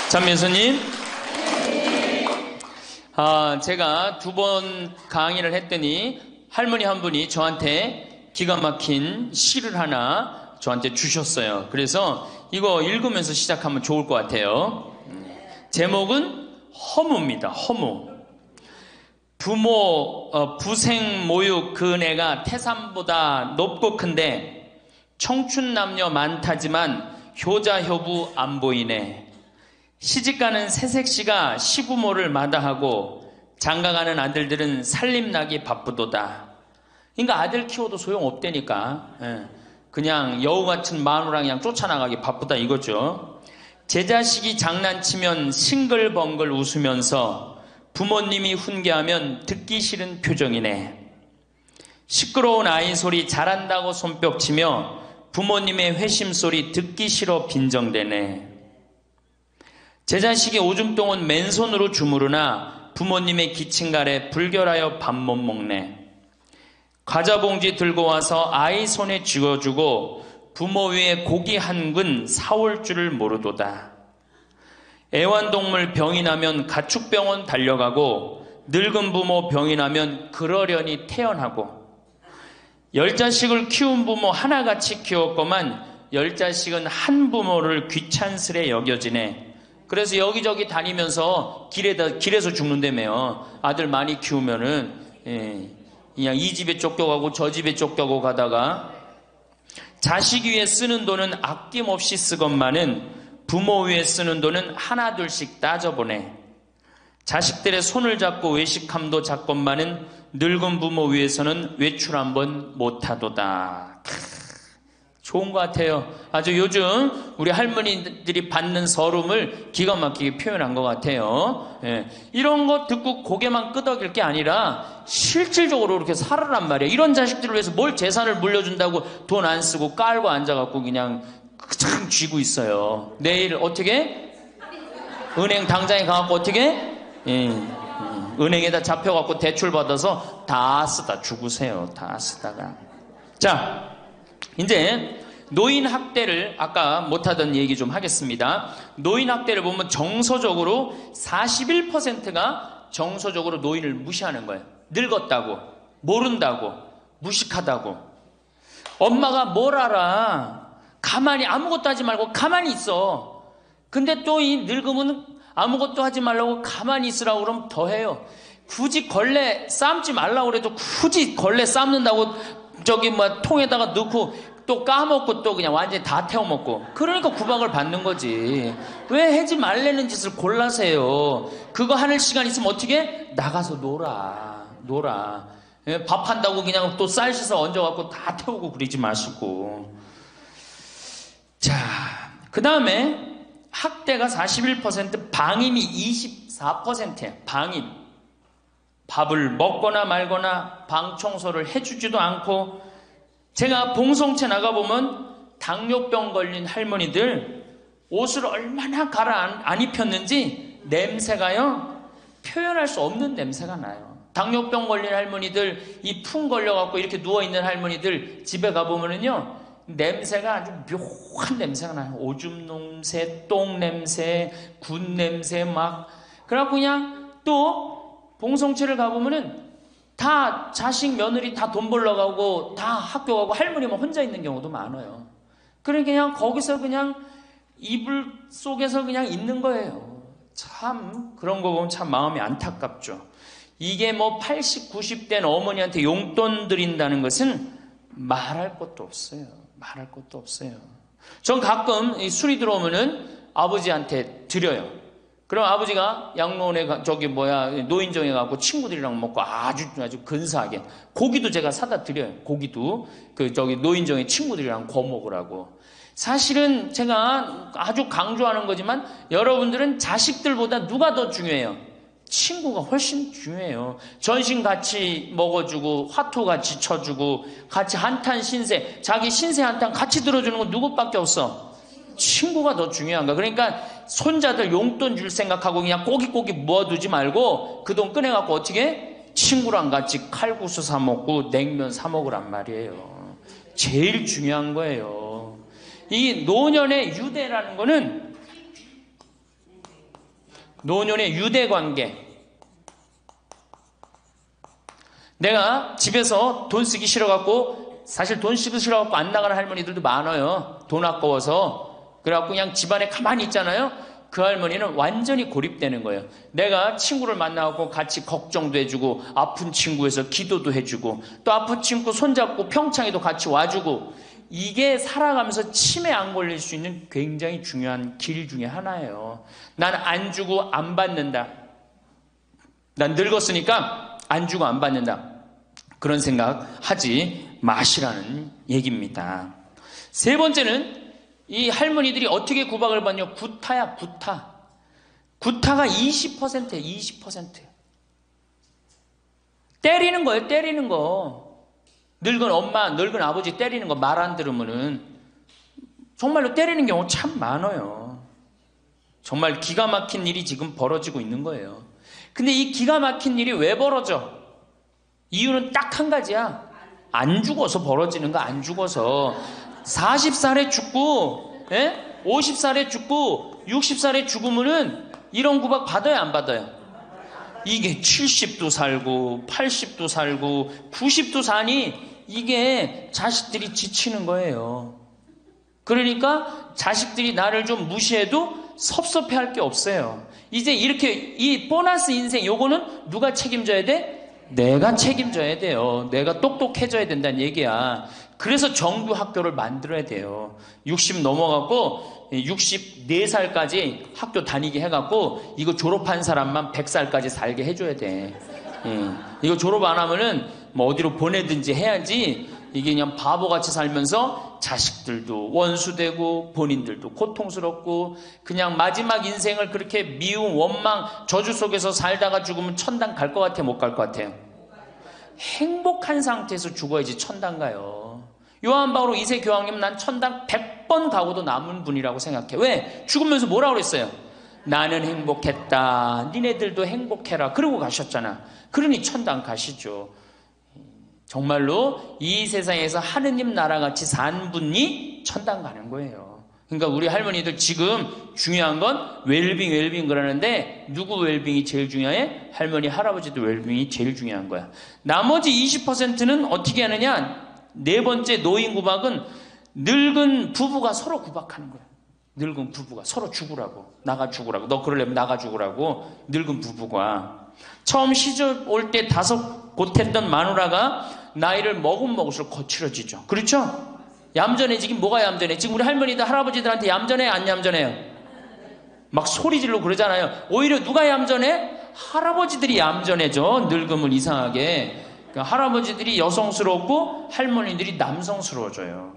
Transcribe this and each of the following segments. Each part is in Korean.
참예수님, 제가 2번 강의를 했더니 할머니 한 분이 저한테 기가 막힌 시를 하나 저한테 주셨어요. 그래서 이거 읽으면서 시작하면 좋을 것 같아요. 제목은 허무입니다. 허무. 부생 모육 그 은혜가 태산보다 높고 큰데 청춘 남녀 많다지만 효자 효부 안 보이네. 시집가는 새색시가 시부모를 마다하고 장가가는 아들들은 살림나기 바쁘도다. 그러니까 아들 키워도 소용없다니까. 그냥 여우 같은 마누라 그냥 쫓아나가기 바쁘다 이거죠. 제 자식이 장난치면 싱글벙글 웃으면서 부모님이 훈계하면 듣기 싫은 표정이네. 시끄러운 아이 소리 잘한다고 손뼉치며 부모님의 회심 소리 듣기 싫어 빈정대네. 제 자식이 오줌 똥은 맨손으로 주무르나 부모님의 기침갈에 불결하여 밥 못 먹네. 과자 봉지 들고 와서 아이 손에 쥐어주고 부모 위에 고기 한 근 사올 줄을 모르도다. 애완동물 병이 나면 가축병원 달려가고 늙은 부모 병이 나면 그러려니 태어나고 10자식을 키운 부모 하나같이 키웠건만 10자식은 한 부모를 귀찮스레 여겨지네. 그래서 여기저기 다니면서 길에서 죽는다며요. 아들 많이 키우면은 그냥 이 집에 쫓겨가고 저 집에 쫓겨가고 가다가 자식 위에 쓰는 돈은 아낌없이 쓰건만은 부모 위에 쓰는 돈은 하나 둘씩 따져보네. 자식들의 손을 잡고 외식함도 작건만은 늙은 부모 위에서는 외출 한번 못하도다. 좋은 것 같아요. 아주 요즘 우리 할머니들이 받는 서름을 기가 막히게 표현한 것 같아요. 이런 거 듣고 고개만 끄덕일 게 아니라 실질적으로 이렇게 살아란 말이에요. 이런 자식들을 위해서 뭘 재산을 물려준다고 돈 안 쓰고 깔고 앉아갖고 그냥 참 쥐고 있어요. 내일 어떻게? 은행 당장에 가갖고 어떻게? 은행에다 잡혀갖고 대출 받아서 다 쓰다 죽으세요. 다 쓰다가. 자, 이제 노인 학대를 아까 못하던 얘기 좀 하겠습니다. 노인 학대를 보면 정서적으로 41%가 정서적으로 노인을 무시하는 거예요. 늙었다고, 모른다고, 무식하다고. 엄마가 뭘 알아? 가만히 아무것도 하지 말고 가만히 있어. 근데 또 이 늙으면 아무것도 하지 말라고 가만히 있으라고 그러면 더 해요. 굳이 걸레 삶지 말라고 그래도 굳이 걸레 삶는다고 통에다가 넣고 또 까먹고 또 그냥 완전히 다 태워먹고. 그러니까 구박을 받는 거지. 왜 하지 말라는 짓을 골라세요. 그거 하는 시간 있으면 어떻게? 나가서 놀아. 밥 한다고 그냥 또 쌀 씻어 얹어갖고 다 태우고 그러지 마시고. 자, 그 다음에 학대가 41%, 방임이 24%예요. 방임. 밥을 먹거나 말거나 방 청소를 해주지도 않고. 제가 봉송체 나가보면 당뇨병 걸린 할머니들 옷을 얼마나 갈아 안 입혔는지 냄새가요, 표현할 수 없는 냄새가 나요. 당뇨병 걸린 할머니들, 이 풍 걸려갖고 이렇게 누워있는 할머니들 집에 가보면은요, 냄새가 아주 묘한 냄새가 나요. 오줌 냄새, 똥 냄새, 군 냄새 막. 그래갖고 그냥 또 봉송체를 가보면은 다 자식 며느리 다 돈 벌러 가고 다 학교 가고 할머니만 혼자 있는 경우도 많아요. 그러니까 그냥 거기서 그냥 이불 속에서 그냥 있는 거예요. 참 그런 거 보면 참 마음이 안타깝죠. 이게 뭐 80, 90된 어머니한테 용돈 드린다는 것은 말할 것도 없어요. 말할 것도 없어요. 전 가끔 이 술이 들어오면은 아버지한테 드려요. 그럼 아버지가 양로원에 노인정에 가고 친구들이랑 먹고 아주 근사하게 고기도 제가 사다 드려요. 고기도 노인정에 친구들이랑 구워 먹으라고. 사실은 제가 아주 강조하는 거지만 여러분들은 자식들보다 누가 더 중요해요? 친구가 훨씬 중요해요. 전신 같이 먹어주고 화투 같이 쳐주고 같이 한탄 신세, 자기 신세 한탄 같이 들어주는 건 누구밖에 없어? 친구가 더 중요한 거야. 그러니까 손자들 용돈 줄 생각하고 그냥 꼬깃꼬깃 모아두지 말고 그 돈 꺼내갖고 어떻게? 친구랑 같이 칼국수 사 먹고 냉면 사 먹으란 말이에요. 제일 중요한 거예요. 이 노년의 유대라는 거는 노년의 유대관계. 내가 집에서 돈 쓰기 싫어갖고, 사실 돈 쓰기 싫어갖고 안 나가는 할머니들도 많아요. 돈 아까워서. 그래갖고 그냥 집안에 가만히 있잖아요. 그 할머니는 완전히 고립되는 거예요. 내가 친구를 만나고 같이 걱정도 해주고, 아픈 친구에서 기도도 해주고, 또 아픈 친구 손잡고 평창에도 같이 와주고, 이게 살아가면서 치매 안 걸릴 수 있는 굉장히 중요한 길 중에 하나예요. 난 안 주고 안 받는다. 난 늙었으니까 안 주고 안 받는다. 그런 생각 하지 마시라는 얘기입니다. 세 번째는 이 할머니들이 어떻게 구박을 받냐? 구타야, 구타. 구타가 20%예요, 20%. 때리는 거예요, 때리는 거. 늙은 엄마, 늙은 아버지 때리는 거 말 안 들으면은 정말로 때리는 경우 참 많아요. 정말 기가 막힌 일이 지금 벌어지고 있는 거예요. 근데 이 기가 막힌 일이 왜 벌어져? 이유는 딱 한 가지야. 안 죽어서 벌어지는 거, 안 죽어서. 40살에 죽고, 50살에 죽고, 60살에 죽으면은 이런 구박 받아요, 안 받아요? 이게 70도 살고, 80도 살고, 90도 사니 이게 자식들이 지치는 거예요. 그러니까 자식들이 나를 좀 무시해도 섭섭해 할 게 없어요. 이제 이렇게 이 보너스 인생 요거는 누가 책임져야 돼? 내가 책임져야 돼요. 내가 똑똑해져야 된다는 얘기야. 그래서 정규 학교를 만들어야 돼요. 60 넘어갖고 64살까지 학교 다니게 해갖고 이거 졸업한 사람만 100살까지 살게 해줘야 돼. 이거 졸업 안 하면은 뭐 어디로 보내든지 해야지. 이게 그냥 바보같이 살면서 자식들도 원수되고 본인들도 고통스럽고 그냥 마지막 인생을 그렇게 미움, 원망, 저주 속에서 살다가 죽으면 천당 갈 것 같아요? 못 갈 것 같아요? 행복한 상태에서 죽어야지 천당 가요. 요한 바오로 2세 교황님은 난 천당 100번 가고도 남은 분이라고 생각해. 왜? 죽으면서 뭐라고 그랬어요? 나는 행복했다. 니네들도 행복해라. 그러고 가셨잖아. 그러니 천당 가시죠. 정말로 이 세상에서 하느님 나라같이 산 분이 천당 가는 거예요. 그러니까 우리 할머니들 지금 중요한 건 웰빙 그러는데 누구 웰빙이 제일 중요해? 할머니, 할아버지도 웰빙이 제일 중요한 거야. 나머지 20%는 어떻게 하느냐? 네 번째 노인 구박은 늙은 부부가 서로 구박하는 거야. 늙은 부부가 서로 죽으라고, 나가 죽으라고, 너 그러려면 나가 죽으라고. 늙은 부부가 처음 시집 올 때 다소 곧했던 마누라가 나이를 먹을수록 거칠어지죠. 그렇죠? 얌전해지긴 뭐가 얌전해? 지금 우리 할머니들 할아버지들한테 얌전해, 안 얌전해요? 막 소리 지르고 그러잖아요. 오히려 누가 얌전해? 할아버지들이 얌전해져. 늙으면 이상하게. 그러니까 할아버지들이 여성스럽고 할머니들이 남성스러워져요.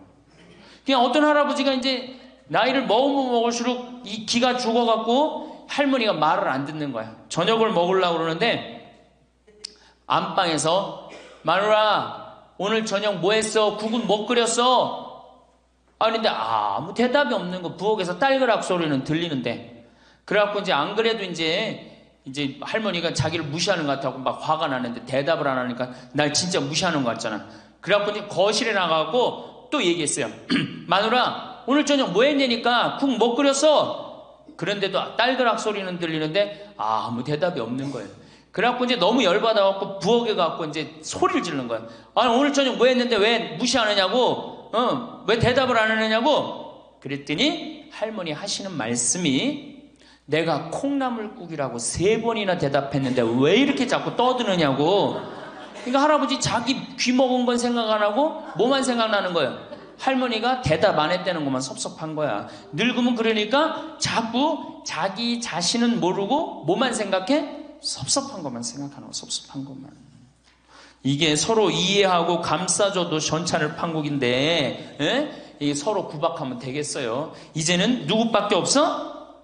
그냥 어떤 할아버지가 이제 나이를 먹으면 먹을수록 이 기가 죽어갖고 할머니가 말을 안 듣는 거야. 저녁을 먹으려고 그러는데 안방에서 마누라 오늘 저녁 뭐 했어? 국은 뭐 끓였어? 근데 아무 대답이 없는 거. 부엌에서 딸그락 소리는 들리는데. 그래갖고 이제 안 그래도 이제 할머니가 자기를 무시하는 것 같다고 막 화가 나는데 대답을 안 하니까 날 진짜 무시하는 것 같잖아. 그래갖고 이제 거실에 나가고 또 얘기했어요. 마누라 오늘 저녁 뭐 했냐니까 국 뭐 끓였어? 그런데도 딸그락 소리는 들리는데 아무 대답이 없는 거예요. 그래갖고 이제 너무 열받아갖고 부엌에 가갖고 이제 소리를 지르는 거야. 아니 오늘 저녁 뭐 했는데 왜 무시하느냐고? 왜 대답을 안 하느냐고? 그랬더니 할머니 하시는 말씀이 내가 콩나물국이라고 3번이나 대답했는데 왜 이렇게 자꾸 떠드느냐고. 그러니까 할아버지 자기 귀 먹은 건 생각 안 하고 뭐만 생각나는 거예요? 할머니가 대답 안 했다는 것만 섭섭한 거야. 늙으면 그러니까 자꾸 자기 자신은 모르고 뭐만 생각해? 섭섭한 것만 생각하는 거, 섭섭한 것만. 이게 서로 이해하고 감싸줘도 전차를 판국인데, 이게 서로 구박하면 되겠어요? 이제는 누구밖에 없어?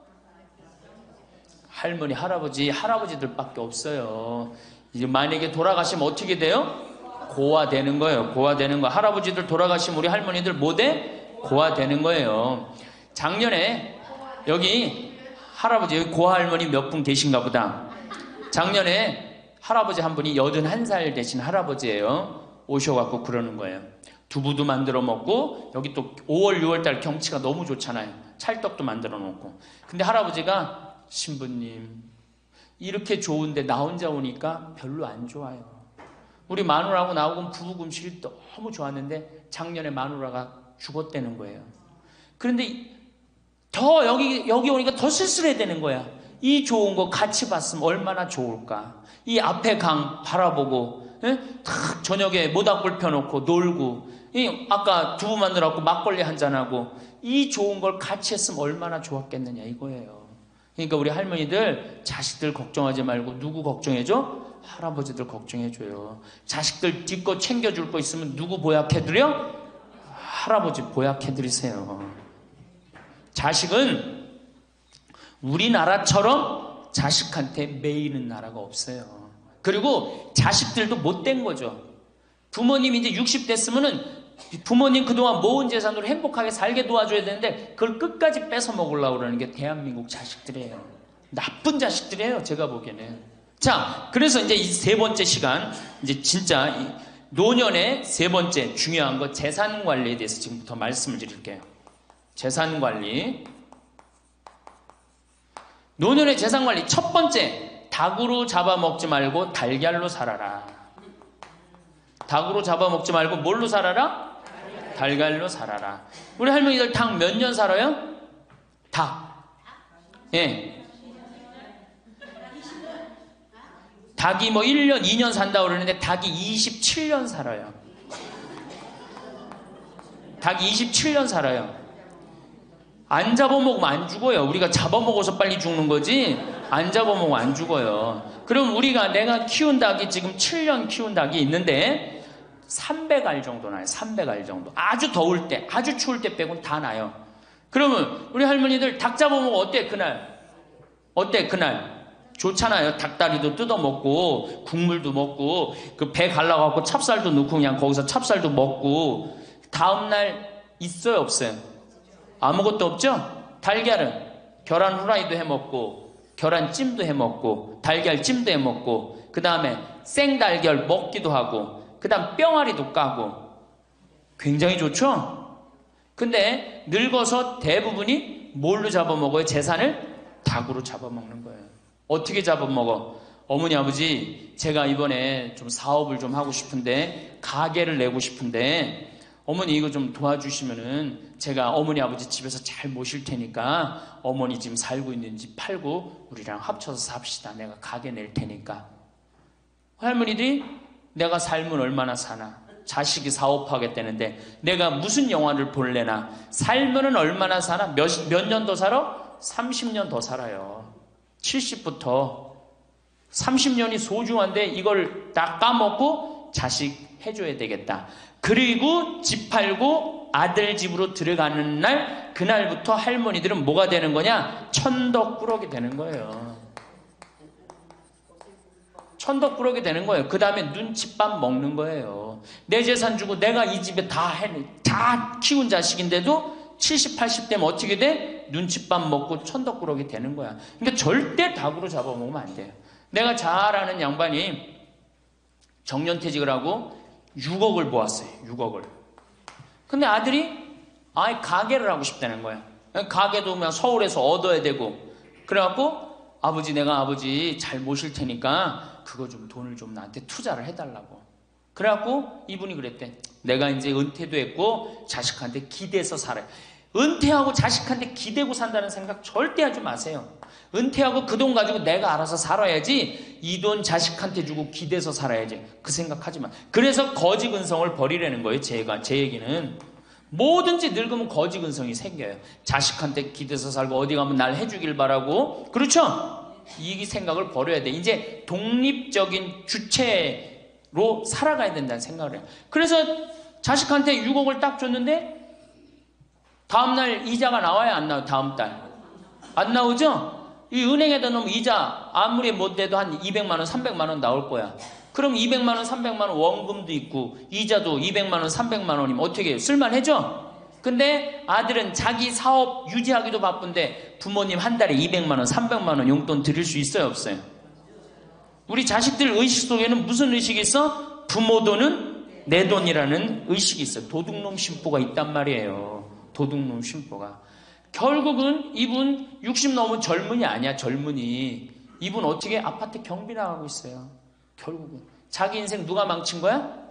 할머니, 할아버지들밖에 없어요. 이제 만약에 돌아가시면 어떻게 돼요? 고아되는 거예요. 고아되는 거. 할아버지들 돌아가시면 우리 할머니들 뭐 돼? 고아되는 거예요. 작년에 여기 할아버지, 여기 고아할머니 몇 분 계신가 보다. 작년에 할아버지 한 분이 81살 되신 할아버지예요. 오셔갖고 그러는 거예요. 두부도 만들어 먹고 여기 또 5월 6월달 경치가 너무 좋잖아요. 찰떡도 만들어 놓고. 근데 할아버지가 신부님 이렇게 좋은데 나 혼자 오니까 별로 안 좋아요. 우리 마누라하고 나하고 부부금실이 너무 좋았는데 작년에 마누라가 죽었다는 거예요. 그런데 더 여기 오니까 더 쓸쓸해야 되는 거야. 이 좋은 거 같이 봤으면 얼마나 좋을까. 이 앞에 강 바라보고 탁 저녁에 모닥불 펴놓고 놀고 아까 두부 만들어갖고 막걸리 한잔하고 이 좋은 걸 같이 했으면 얼마나 좋았겠느냐 이거예요. 그러니까 우리 할머니들 자식들 걱정하지 말고 누구 걱정해줘? 할아버지들 걱정해줘요. 자식들 뒷거 챙겨줄 거 있으면 누구 보약해드려? 할아버지 보약해드리세요. 자식은 우리나라처럼 자식한테 매이는 나라가 없어요. 그리고 자식들도 못된 거죠. 부모님이 이제 60 됐으면은 부모님 그동안 모은 재산으로 행복하게 살게 도와줘야 되는데 그걸 끝까지 뺏어 먹으려고 그러는 게 대한민국 자식들이에요. 나쁜 자식들이에요, 제가 보기에는. 자, 그래서 이제 이 세 번째 시간, 이제 진짜 노년의 세 번째 중요한 거 재산 관리에 대해서 지금부터 말씀을 드릴게요. 재산 관리. 노년의 재산 관리 첫 번째, 닭으로 잡아먹지 말고 달걀로 살아라. 닭으로 잡아먹지 말고 뭘로 살아라? 달걀로 살아라. 우리 할머니들 닭 몇 년 살아요? 닭. 예. 닭이 뭐 1년, 2년 산다고 그러는데 닭이 27년 살아요. 닭이 27년 살아요. 안 잡아먹으면 안 죽어요. 우리가 잡아먹어서 빨리 죽는 거지 안 잡아먹으면 안 죽어요. 그럼 내가 키운 닭이 지금 7년 키운 닭이 있는데 300알 정도 나요. 300알 정도. 아주 더울 때, 아주 추울 때 빼고는 다 나요. 그러면 우리 할머니들 닭 잡아먹으면 어때 그날? 어때 그날? 좋잖아요. 닭다리도 뜯어먹고 국물도 먹고 그 배 갈라갖고 찹쌀도 넣고 그냥 거기서 찹쌀도 먹고 다음날 있어요 없어요? 아무것도 없죠? 달걀은 계란 후라이도 해먹고 계란찜도 해먹고 달걀찜도 해먹고 그 다음에 생달걀 먹기도 하고 그 다음 뿅아리도 까고 굉장히 좋죠? 근데 늙어서 대부분이 뭘로 잡아먹어요? 재산을 닭으로 잡아먹는 거예요. 어떻게 잡아먹어? 어머니 아버지 제가 이번에 좀 사업을 좀 하고 싶은데 가게를 내고 싶은데 어머니 이거 좀 도와주시면은 제가 어머니 아버지 집에서 잘 모실 테니까 어머니 지금 살고 있는 집 팔고 우리랑 합쳐서 삽시다. 내가 가게 낼 테니까. 할머니들이 내가 살면 얼마나 사나? 자식이 사업하겠다는데 내가 무슨 영화를 볼래나? 살면은 얼마나 사나? 몇 년 더 살아? 30년 더 살아요. 70부터 30년이 소중한데 이걸 다 까먹고 자식 해줘야 되겠다. 그리고 집 팔고 아들 집으로 들어가는 날 그날부터 할머니들은 뭐가 되는 거냐? 천덕꾸러기 되는 거예요. 천덕꾸러기 되는 거예요. 그 다음에 눈칫밥 먹는 거예요. 내 재산 주고 내가 이 집에 다 키운 자식인데도 70, 80 되면 어떻게 돼? 눈칫밥 먹고 천덕꾸러기 되는 거야. 그러니까 절대 닭으로 잡아먹으면 안 돼요. 내가 잘 아는 양반이 정년퇴직을 하고 6억을 모았어요. 6억을. 근데 아들이 가게를 하고 싶다는 거야. 가게도 그냥 서울에서 얻어야 되고. 그래갖고 아버지 내가 아버지 잘 모실 테니까 그거 좀 돈을 좀 나한테 투자를 해달라고. 그래갖고 이분이 그랬대. 내가 이제 은퇴도 했고 자식한테 기대서 살아요. 은퇴하고 자식한테 기대고 산다는 생각 절대 하지 마세요. 은퇴하고 그 돈 가지고 내가 알아서 살아야지 이 돈 자식한테 주고 기대서 살아야지 그 생각하지 마. 그래서 거지 근성을 버리라는 거예요. 제 얘기는 뭐든지 늙으면 거지 근성이 생겨요. 자식한테 기대서 살고 어디 가면 날 해주길 바라고. 그렇죠? 이 생각을 버려야 돼. 이제 독립적인 주체로 살아가야 된다는 생각을 해요. 그래서 자식한테 6억을 딱 줬는데 다음날 이자가 나와야 안 나와요? 다음 달 안 나오죠? 이 은행에다 넣으면 이자 아무리 못해도 한 200만 원, 300만 원 나올 거야. 그럼 200만 원, 300만 원 원금도 있고 이자도 200만 원, 300만 원이면 어떻게 해요? 쓸만해져? 근데 아들은 자기 사업 유지하기도 바쁜데 부모님 한 달에 200만 원, 300만 원 용돈 드릴 수 있어요? 없어요? 우리 자식들 의식 속에는 무슨 의식이 있어? 부모 돈은 내 돈이라는 의식이 있어요. 도둑놈 심보가 있단 말이에요. 도둑놈 심보가. 결국은 이분 60 넘은 젊은이 아니야. 젊은이. 이분 어떻게 아파트 경비 나가고 있어요. 결국은 자기 인생 누가 망친 거야?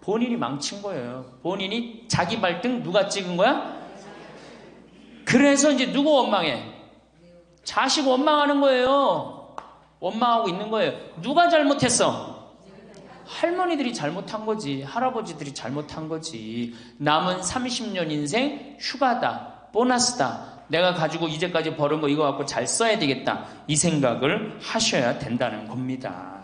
본인이 망친 거예요. 본인이 자기 발등 누가 찍은 거야? 그래서 이제 누구 원망해? 자식 원망하는 거예요. 원망하고 있는 거예요. 누가 잘못했어? 할머니들이 잘못한 거지. 할아버지들이 잘못한 거지. 남은 30년 인생 휴가다, 보너스다. 내가 가지고 이제까지 벌은 거 이거 갖고 잘 써야 되겠다. 이 생각을 하셔야 된다는 겁니다.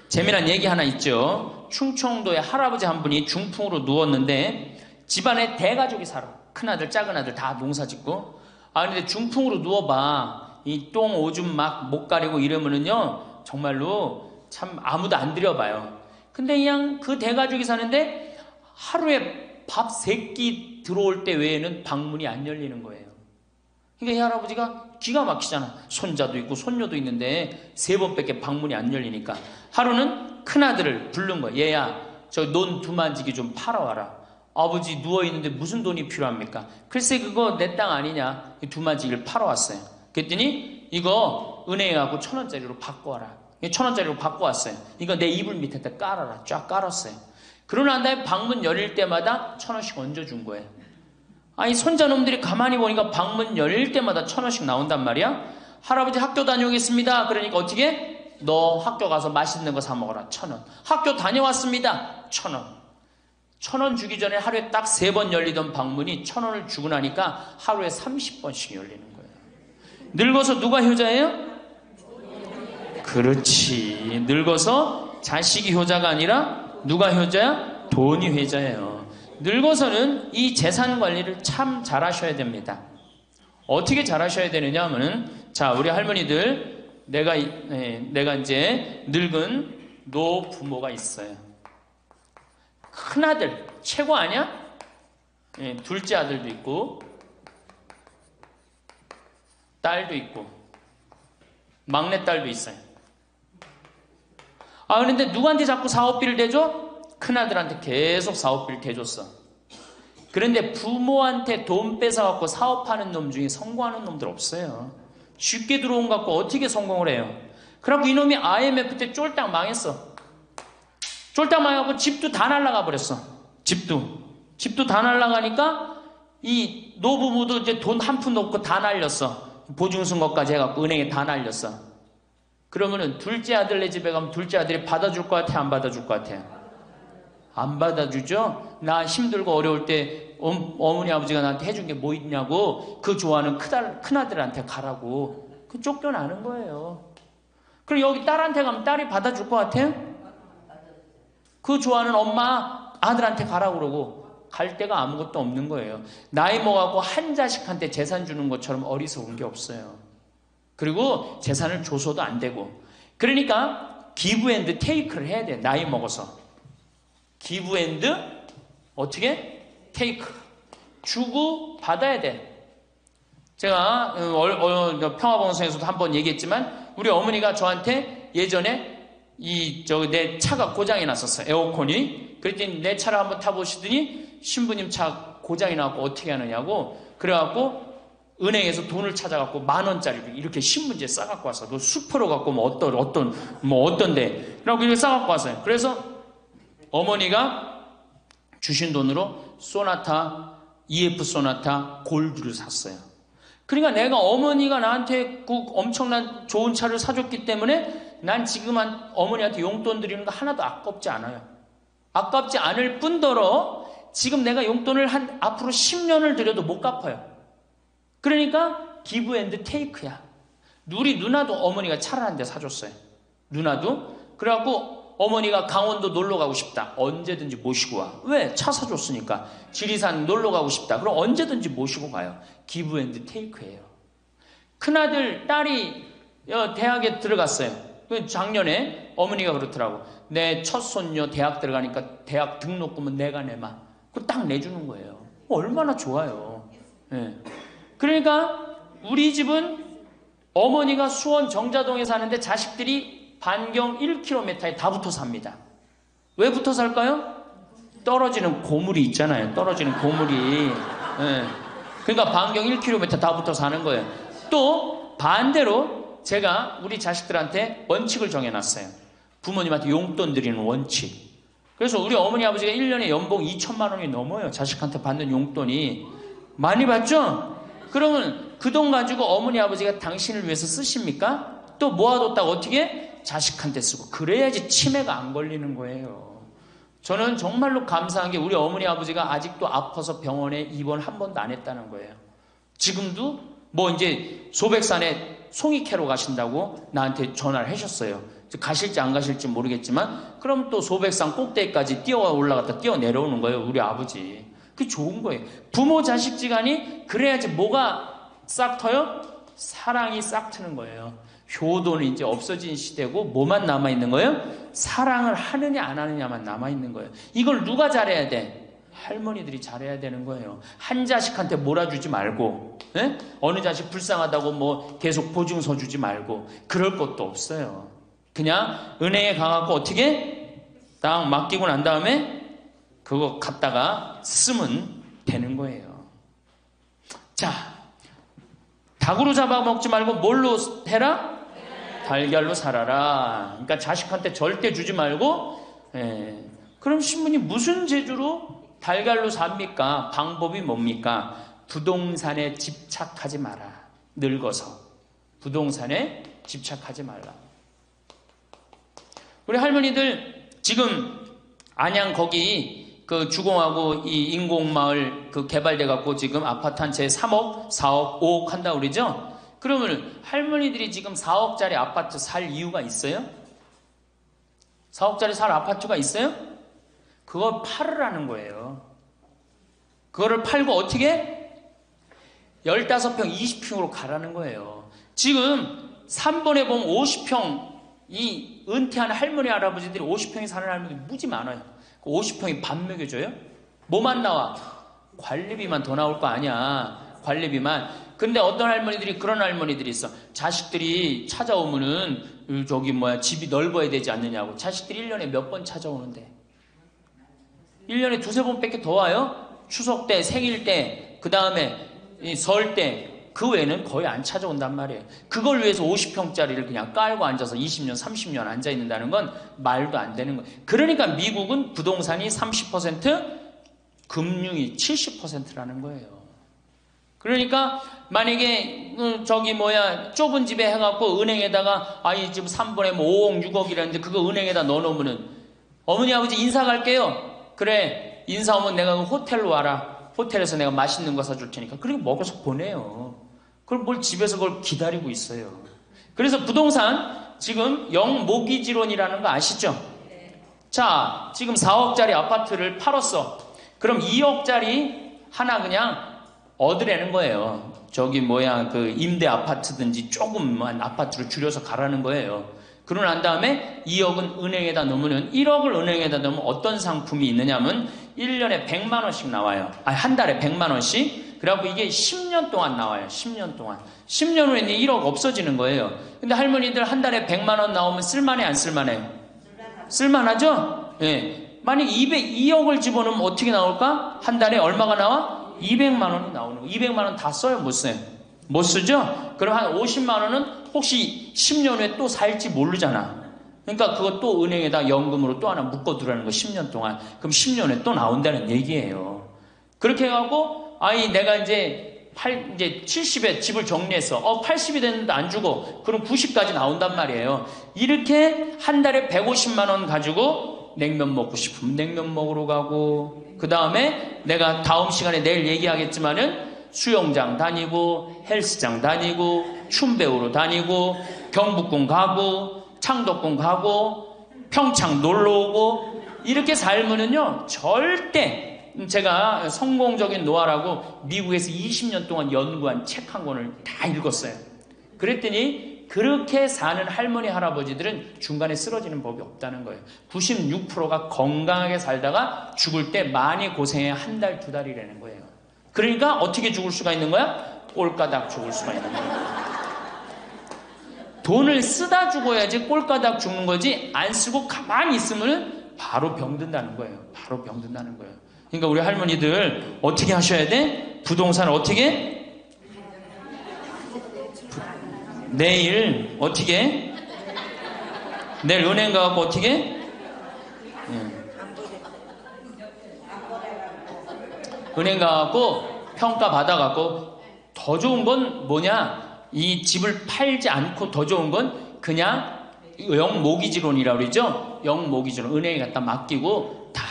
재미난 얘기 하나 있죠. 충청도에 할아버지 한 분이 중풍으로 누웠는데 집안에 대가족이 살아. 큰아들 작은아들 다 농사 짓고. 근데 중풍으로 누워봐. 이 똥 오줌 막 못 가리고 이러면은요 정말로 참 아무도 안 들여봐요. 근데 그냥 그 대가족이 사는데 하루에 밥 3끼 들어올 때 외에는 방문이 안 열리는 거예요. 그러니까 이 할아버지가 기가 막히잖아. 손자도 있고 손녀도 있는데 3번밖에 방문이 안 열리니까 하루는 큰아들을 부른 거야. 얘야 저 논 두만지기 좀 팔아와라. 아버지 누워있는데 무슨 돈이 필요합니까? 글쎄 그거 내 땅 아니냐. 두만지기를 팔아왔어요. 그랬더니 이거 은행에 가고 1,000원짜리로 바꿔와라. 1,000원짜리로 바꿔왔어요. 이거 내 이불 밑에다 깔아라. 쫙 깔았어요. 그러고 난 다음에 방문 열릴 때마다 1,000원씩 얹어준 거예요. 아니 손자놈들이 가만히 보니까 방문 열릴 때마다 1,000원씩 나온단 말이야. 할아버지 학교 다녀오겠습니다. 그러니까 어떻게? 너 학교 가서 맛있는 거 사 먹어라. 1,000원. 학교 다녀왔습니다. 1,000원. 1,000원 주기 전에 하루에 딱 3번 열리던 방문이 1,000원을 주고 나니까 하루에 30번씩 열리는 거예요. 늙어서 누가 효자예요? 그렇지. 늙어서 자식이 효자가 아니라 누가 효자야? 돈이 효자예요. 늙어서는 이 재산 관리를 참 잘 하셔야 됩니다. 어떻게 잘 하셔야 되느냐 하면은, 자, 우리 할머니들, 내가 이제 늙은 노부모가 있어요. 큰아들, 최고 아니야? 둘째 아들도 있고, 딸도 있고, 막내딸도 있어요. 그런데 누구한테 자꾸 사업비를 대줘? 큰아들한테 계속 사업비를 대줬어. 그런데 부모한테 돈 뺏어갖고 사업하는 놈 중에 성공하는 놈들 없어요. 쉽게 들어온 것 갖고 어떻게 성공을 해요? 그래갖고 이놈이 IMF 때 쫄딱 망했어. 쫄딱 망해갖고 집도 다 날라가 버렸어. 집도 다 날라가니까 이 노부모도 이제 돈 한 푼도 없고 다 날렸어. 보증선거까지 해갖고 은행에 다 날렸어. 그러면은 둘째 아들네 집에 가면 둘째 아들이 받아줄 것 같아? 안 받아줄 것 같아? 안 받아주죠? 나 힘들고 어려울 때 어머니 아버지가 나한테 해준 게 뭐 있냐고 그 좋아하는 큰아들한테 가라고 그 쫓겨나는 거예요. 그럼 여기 딸한테 가면 딸이 받아줄 것 같아요? 그 좋아하는 엄마 아들한테 가라고 그러고 갈 데가 아무것도 없는 거예요. 나이 먹어갖고 한 자식한테 재산 주는 것처럼 어리석은 게 없어요. 그리고 재산을 줘서도 안 되고. 그러니까 기브 앤드 테이크를 해야 돼. 나이 먹어서. 기브 앤드 어떻게? 테이크. 주고 받아야 돼. 제가 평화방송에서도 한번 얘기했지만 우리 어머니가 저한테 예전에 내 차가 고장이 났었어요. 에어컨이. 그랬더니 내 차를 한번 타보시더니 신부님 차 고장이 나고 어떻게 하느냐고. 그래갖고 은행에서 돈을 찾아갖고 10,000원짜리를 이렇게 신문지에 싸갖고 왔어. 너 수표로 갖고 어떤데. 그래갖고 이렇게 싸갖고 왔어요. 그래서 어머니가 주신 돈으로 소나타, EF 소나타 골드를 샀어요. 그러니까 내가 어머니가 나한테 그 엄청난 좋은 차를 사줬기 때문에 난 지금 어머니한테 용돈 드리는 거 하나도 아깝지 않아요. 아깝지 않을 뿐더러 지금 내가 용돈을 앞으로 10년을 드려도 못 갚아요. 그러니까 기브 앤드 테이크야. 우리 누나도 어머니가 차를 한 대 사줬어요. 누나도. 그래갖고 어머니가 강원도 놀러 가고 싶다. 언제든지 모시고 와. 왜? 차 사줬으니까. 지리산 놀러 가고 싶다. 그럼 언제든지 모시고 가요. 기브 앤드 테이크예요. 큰아들, 딸이 대학에 들어갔어요. 작년에 어머니가 그렇더라고. 내 첫 손녀 대학 들어가니까 대학 등록금은 내가 내마. 그거 딱 내주는 거예요. 얼마나 좋아요. 네. 그러니까 우리 집은 어머니가 수원 정자동에 사는데 자식들이 반경 1km에 다 붙어 삽니다. 왜 붙어 살까요? 떨어지는 고물이 있잖아요. 떨어지는 고물이. 네. 그러니까 반경 1km 다 붙어 사는 거예요. 또 반대로 제가 우리 자식들한테 원칙을 정해놨어요. 부모님한테 용돈 드리는 원칙. 그래서 우리 어머니 아버지가 1년에 연봉 2천만 원이 넘어요. 자식한테 받는 용돈이. 많이 받죠? 그러면 그 돈 가지고 어머니 아버지가 당신을 위해서 쓰십니까? 또 모아뒀다가 어떻게? 자식한테 쓰고. 그래야지 치매가 안 걸리는 거예요. 저는 정말로 감사한 게 우리 어머니 아버지가 아직도 아파서 병원에 입원 한 번도 안 했다는 거예요. 지금도 뭐 이제 소백산에 송이 캐러 가신다고 나한테 전화를 하셨어요. 가실지 안 가실지 모르겠지만 그럼 또 소백산 꼭대기까지 뛰어 올라갔다 뛰어 내려오는 거예요. 우리 아버지. 그게 좋은 거예요. 부모 자식 지간이 그래야지 뭐가 싹 터요? 사랑이 싹 트는 거예요. 효도는 이제 없어진 시대고 뭐만 남아있는 거예요? 사랑을 하느냐 안 하느냐만 남아있는 거예요. 이걸 누가 잘해야 돼? 할머니들이 잘해야 되는 거예요. 한 자식한테 몰아주지 말고, 에? 어느 자식 불쌍하다고 뭐 계속 보증서 주지 말고 그럴 것도 없어요. 그냥 은행에 가갖고 어떻게 딱 맡기고 난 다음에 그거 갖다가 쓰면 되는 거예요. 자, 닭으로 잡아먹지 말고 뭘로 해라? 달걀로 살아라. 그러니까 자식한테 절대 주지 말고, 그럼 신부님 무슨 재주로 달걀로 삽니까? 방법이 뭡니까? 부동산에 집착하지 마라. 늙어서. 부동산에 집착하지 말라. 우리 할머니들 지금 안양 거기 그 주공하고 이 인공마을 그 개발돼 갖고 지금 아파트 한 채 3억, 4억, 5억 한다고 그러죠? 그러면 할머니들이 지금 4억짜리 아파트 살 이유가 있어요? 4억짜리 살 아파트가 있어요? 그걸 팔으라는 거예요. 그거를 팔고 어떻게? 15평, 20평으로 가라는 거예요. 지금 3번에 보면 50평, 이 은퇴한 할머니, 할아버지들이 50평에 사는 할머니들이 무지 많아요. 그 50평이 밥 먹여줘요? 뭐만 나와? 관리비만 더 나올 거 아니야. 관리비만. 근데 어떤 할머니들이 그런 할머니들이 있어. 자식들이 찾아오면은 집이 넓어야 되지 않느냐고. 자식들이 1년에 몇 번 찾아오는데 1년에 두세 번밖에 더 와요? 추석 때, 생일 때, 그 다음에 설 때. 그 외에는 거의 안 찾아온단 말이에요. 그걸 위해서 50평짜리를 그냥 깔고 앉아서 20년, 30년 앉아있는다는 건 말도 안 되는 거예요. 그러니까 미국은 부동산이 30%, 금융이 70%라는 거예요. 그러니까 만약에 좁은 집에 해갖고 은행에다가 이 집 3번에 뭐 5억, 6억이라는데 그거 은행에다 넣어놓으면은 어머니, 아버지 인사 갈게요. 그래, 인사 오면 내가 그 호텔로 와라. 호텔에서 내가 맛있는 거 사줄 테니까. 그리고 먹어서 보내요. 그럼 뭘 집에서 그걸 기다리고 있어요. 그래서 부동산 지금 영모기지론이라는 거 아시죠? 자, 지금 4억짜리 아파트를 팔았어. 그럼 2억짜리 하나 그냥 얻으라는 거예요. 그 임대 아파트든지 조금만 아파트를 줄여서 가라는 거예요. 그러고 난 다음에 2억은 은행에다 넣으면 1억을 은행에다 넣으면 어떤 상품이 있느냐면 1년에 100만 원씩 나와요. 한 달에 100만 원씩. 그래갖고 이게 10년 동안 나와요. 10년 동안. 10년 후에는 1억 없어지는 거예요. 근데 할머니들 한 달에 100만 원 나오면 쓸만해, 안 쓸만해요? 쓸만하죠? 예. 만약 2억을 집어넣으면 어떻게 나올까? 한 달에 얼마가 나와? 200만 원이 나오는 거예요. 200만 원 다 써요? 못 써요? 못 쓰죠? 그럼 한 50만 원은 혹시 10년 후에 또 살지 모르잖아. 그러니까 그거 또 은행에다 연금으로 또 하나 묶어두라는 거 10년 동안. 그럼 10년에 또 나온다는 얘기예요. 그렇게 해갖고 내가 이제 70에 집을 정리했어. 80이 됐는데 안 주고 그럼 90까지 나온단 말이에요. 이렇게 한 달에 150만 원 가지고 냉면 먹고 싶으면 냉면 먹으러 가고, 그 다음에 내가 다음 시간에 내일 얘기하겠지만은 수영장 다니고 헬스장 다니고 춤 배우러 다니고 경복궁 가고 창덕궁 가고 평창 놀러오고 이렇게 살면은요 절대, 제가 성공적인 노화라고 미국에서 20년 동안 연구한 책 한 권을 다 읽었어요. 그랬더니 그렇게 사는 할머니 할아버지들은 중간에 쓰러지는 법이 없다는 거예요. 96%가 건강하게 살다가 죽을 때 많이 고생해 한 달, 두 달이라는 거예요. 그러니까 어떻게 죽을 수가 있는 거야? 꼴까닥 죽을 수가 있는 거야. 돈을 쓰다 죽어야지 꼴까닥 죽는 거지, 안 쓰고 가만히 있으면 바로 병든다는 거예요. 바로 병든다는 거예요. 그러니까 우리 할머니들 어떻게 하셔야 돼? 부동산을 어떻게? 내일 어떻게? 내일 은행 가갖고 어떻게? 은행 가갖고 평가 받아갖고 더 좋은 건 뭐냐? 이 집을 팔지 않고 더 좋은 건 그냥 영모기지론이라고 그러죠? 영모기지론. 은행에 갖다 맡기고 다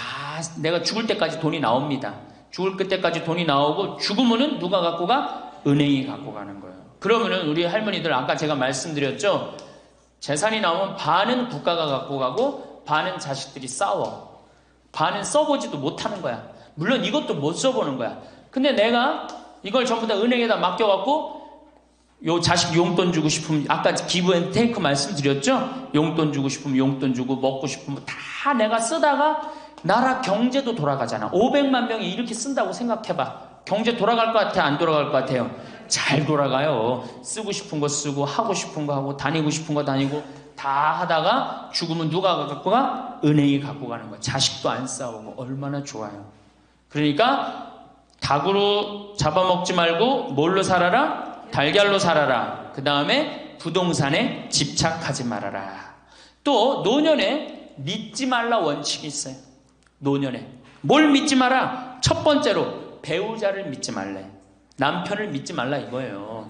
내가 죽을 때까지 돈이 나옵니다. 죽을 그때까지 돈이 나오고 죽으면은 누가 갖고 가? 은행이 갖고 가는 거예요. 그러면은 우리 할머니들 아까 제가 말씀드렸죠? 재산이 나오면 반은 국가가 갖고 가고 반은 자식들이 싸워. 반은 써보지도 못하는 거야. 물론 이것도 못 써보는 거야. 근데 내가 이걸 전부 다 은행에다 맡겨갖고 요 자식 용돈 주고 싶으면 아까 기브앤테이크 말씀드렸죠? 용돈 주고 싶으면 용돈 주고 먹고 싶으면 다 내가 쓰다가 나라 경제도 돌아가잖아. 500만 명이 이렇게 쓴다고 생각해봐. 경제 돌아갈 것 같아? 안 돌아갈 것 같아요? 잘 돌아가요. 쓰고 싶은 거 쓰고 하고 싶은 거 하고 다니고 싶은 거 다니고 다 하다가 죽으면 누가 갖고 가? 은행이 갖고 가는 거야. 자식도 안 싸우고 얼마나 좋아요. 그러니까 닭으로 잡아먹지 말고 뭘로 살아라? 달걀로 살아라. 그 다음에 부동산에 집착하지 말아라. 또 노년에 믿지 말라 원칙이 있어요. 노년에 뭘 믿지 마라? 첫 번째로 배우자를 믿지 말래. 남편을 믿지 말라 이거예요.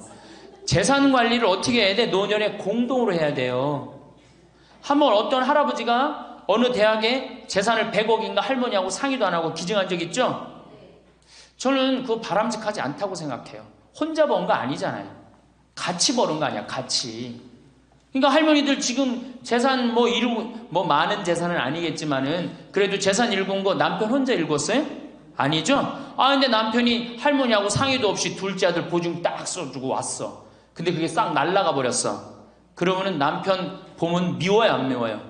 재산 관리를 어떻게 해야 돼? 노년에 공동으로 해야 돼요. 한번 어떤 할아버지가 어느 대학에 재산을 100억인가 할머니하고 상의도 안 하고 기증한 적 있죠? 저는 그거 바람직하지 않다고 생각해요. 혼자 번 거 아니잖아요. 같이 버는 거 아니야, 같이. 그러니까 할머니들 지금 재산 뭐 많은 재산은 아니겠지만은 그래도 재산 읽은 거 남편 혼자 읽었어요? 아니죠? 근데 남편이 할머니하고 상의도 없이 둘째 아들 보증 딱 써주고 왔어. 근데 그게 싹 날라가 버렸어. 그러면은 남편 보면 미워요, 안 미워요?